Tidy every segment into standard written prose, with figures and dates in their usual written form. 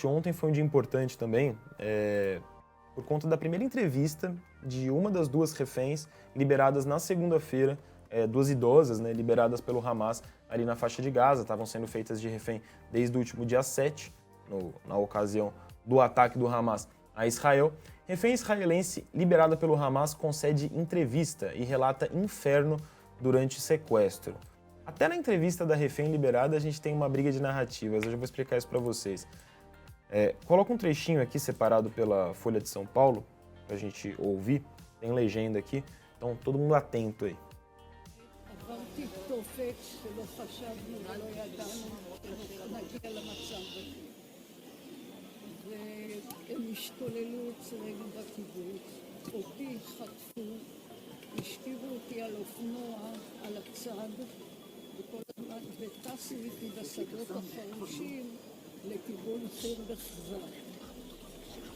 parte, ontem foi um dia importante também, por conta da primeira entrevista de uma das duas reféns liberadas na segunda-feira, duas idosas, né, liberadas pelo Hamas ali na faixa de Gaza, estavam sendo feitas de refém desde o último dia 7, na ocasião do ataque do Hamas a Israel. Refém israelense liberada pelo Hamas concede entrevista e relata inferno durante sequestro. Até na entrevista da refém liberada a gente tem uma briga de narrativas, eu já vou explicar isso para vocês. Coloca um trechinho aqui separado pela Folha de São Paulo, pra gente ouvir, tem legenda aqui, então todo mundo atento aí. עברתי תופת שלא חשבנו ולא ידענו נגיע למצב הזה. והם השתוללו אצלנו בקיבוץ, אותי חטפו, השכיבו אותי על אופנוע, על הצד, וטסו איתי בשדות החרושים לכיוון חיר וחזר.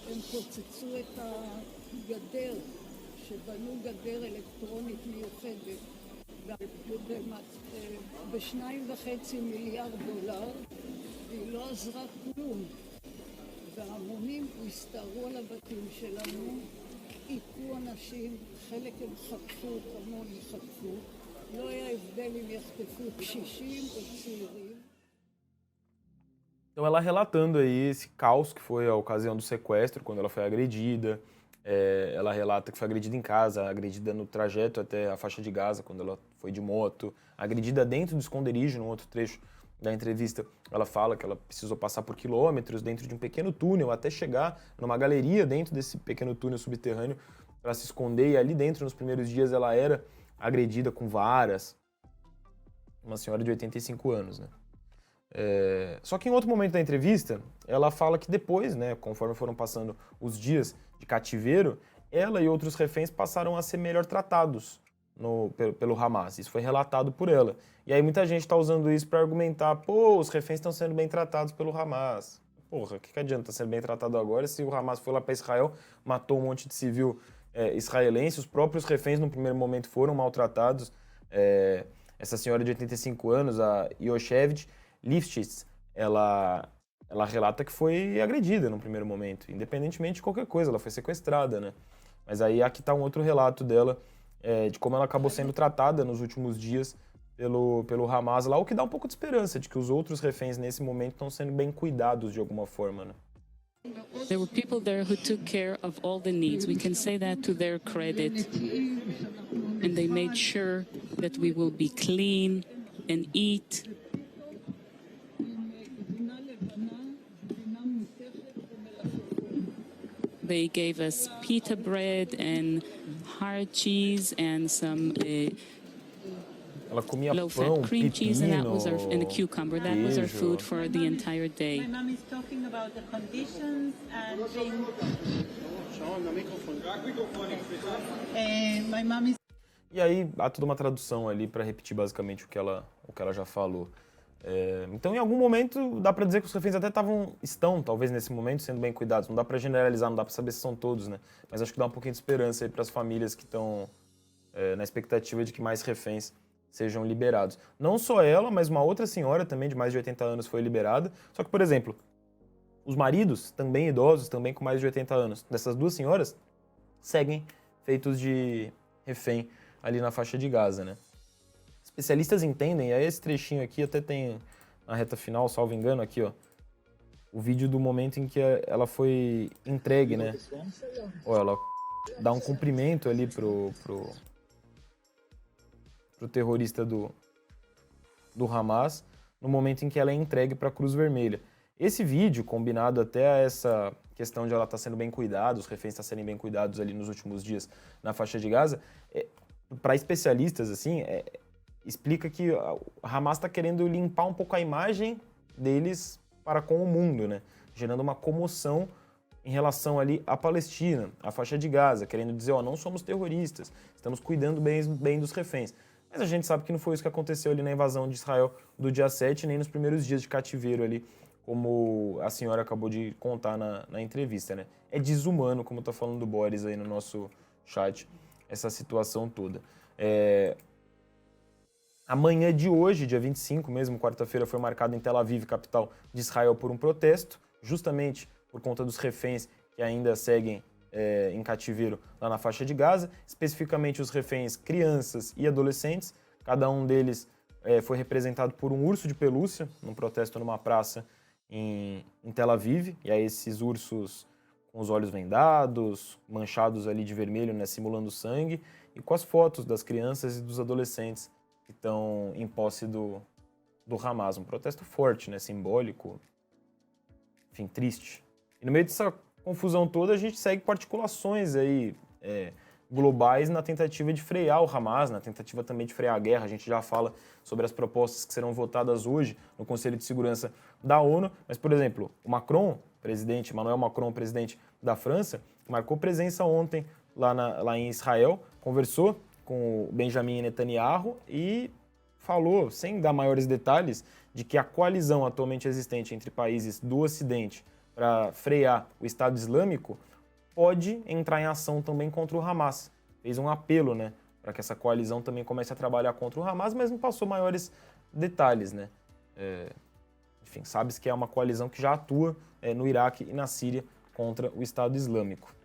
הם פוצצו את הגדר, שבנו גדר אלקטרונית מיוחדת, ב$2.5 מיליארד, והיא לא עזרה כלום. וההמונים הסתערו על הבתים שלנו, עיקו אנשים, חלק הם חטפו, כמוני חטפו. לא היה הבדל אם יחטפו קשישים או צעירים. Então ela relatando aí esse caos que foi a ocasião do sequestro, quando ela foi agredida. Ela relata que foi agredida em casa, agredida no trajeto até a faixa de Gaza, quando ela foi de moto, agredida dentro do esconderijo, num outro trecho da entrevista. Ela fala que ela precisou passar por quilômetros dentro de um pequeno túnel até chegar numa galeria dentro desse pequeno túnel subterrâneo para se esconder, e ali dentro, nos primeiros dias, ela era agredida com varas. Uma senhora de 85 anos, né? Só que em outro momento da entrevista, ela fala que depois, né, conforme foram passando os dias de cativeiro, ela e outros reféns passaram a ser melhor tratados pelo Hamas. Isso foi relatado por ela. E aí muita gente está usando isso para argumentar, pô, os reféns estão sendo bem tratados pelo Hamas. Porra, o que adianta ser bem tratado agora se o Hamas foi lá para Israel, matou um monte de civil israelense, os próprios reféns no primeiro momento foram maltratados. Essa senhora de 85 anos, a Yoshevit Lifshitz, ela relata que foi agredida no primeiro momento, independentemente de qualquer coisa, ela foi sequestrada, né? Mas aí aqui está um outro relato dela, de como ela acabou sendo tratada nos últimos dias pelo Hamas lá, o que dá um pouco de esperança de que os outros reféns nesse momento estão sendo bem cuidados de alguma forma, né? There were people there who took care of all the needs. We can say that to their credit. And they made sure that we will be clean and eat. They gave us pita bread and hard cheese and some Ela comia low-fat pão, cream cheese, and pepino, a cucumber. That was our queijo. food for the entire day. My mom is talking about the conditions and my mom is. E aí há toda uma tradução ali para repetir basicamente o que ela já falou. Então, em algum momento, dá para dizer que os reféns até estão, talvez nesse momento, sendo bem cuidados. Não dá para generalizar, não dá para saber se são todos, né? Mas acho que dá um pouquinho de esperança aí para as famílias que estão na expectativa de que mais reféns sejam liberados. Não só ela, mas uma outra senhora também de mais de 80 anos foi liberada. Só que, por exemplo, os maridos, também idosos, também com mais de 80 anos, dessas duas senhoras, seguem feitos de refém ali na faixa de Gaza, né? Especialistas entendem, aí esse trechinho aqui até tem na reta final, salvo engano, aqui, ó, o vídeo do momento em que ela foi entregue, né? Ó, ela dá um cumprimento ali pro terrorista do Hamas, no momento em que ela é entregue para a Cruz Vermelha. Esse vídeo, combinado até a essa questão de ela estar sendo bem cuidada, os reféns estar sendo bem cuidados ali nos últimos dias na faixa de Gaza, para especialistas, assim, explica que o Hamas está querendo limpar um pouco a imagem deles para com o mundo, né? Gerando uma comoção em relação ali à Palestina, à faixa de Gaza, querendo dizer, ó, não somos terroristas, estamos cuidando bem dos reféns. Mas a gente sabe que não foi isso que aconteceu ali na invasão de Israel do dia 7, nem nos primeiros dias de cativeiro ali, como a senhora acabou de contar na entrevista, né? É desumano, como tá falando o Boris aí no nosso chat, essa situação toda. Amanhã de hoje, dia 25 mesmo, quarta-feira, foi marcado em Tel Aviv, capital de Israel, por um protesto justamente por conta dos reféns que ainda seguem em cativeiro lá na faixa de Gaza, especificamente os reféns crianças e adolescentes. Cada um deles foi representado por um urso de pelúcia, num protesto numa praça em Tel Aviv, e aí esses ursos com os olhos vendados, manchados ali de vermelho, né, simulando sangue, e com as fotos das crianças e dos adolescentes que estão em posse do Hamas. Um protesto forte, né, simbólico, enfim, triste. E no meio dessa confusão toda, a gente segue particulações aí, globais na tentativa de frear o Hamas, na tentativa também de frear a guerra. A gente já fala sobre as propostas que serão votadas hoje no Conselho de Segurança da ONU, mas, por exemplo, o Macron, Emmanuel Macron, presidente da França, marcou presença ontem lá em Israel, conversou com o Benjamin Netanyahu e falou, sem dar maiores detalhes, de que a coalizão atualmente existente entre países do Ocidente para frear o Estado Islâmico pode entrar em ação também contra o Hamas. Fez um apelo, né, para que essa coalizão também comece a trabalhar contra o Hamas, mas não passou maiores detalhes, né. Enfim, sabe-se que é uma coalizão que já atua no Iraque e na Síria contra o Estado Islâmico.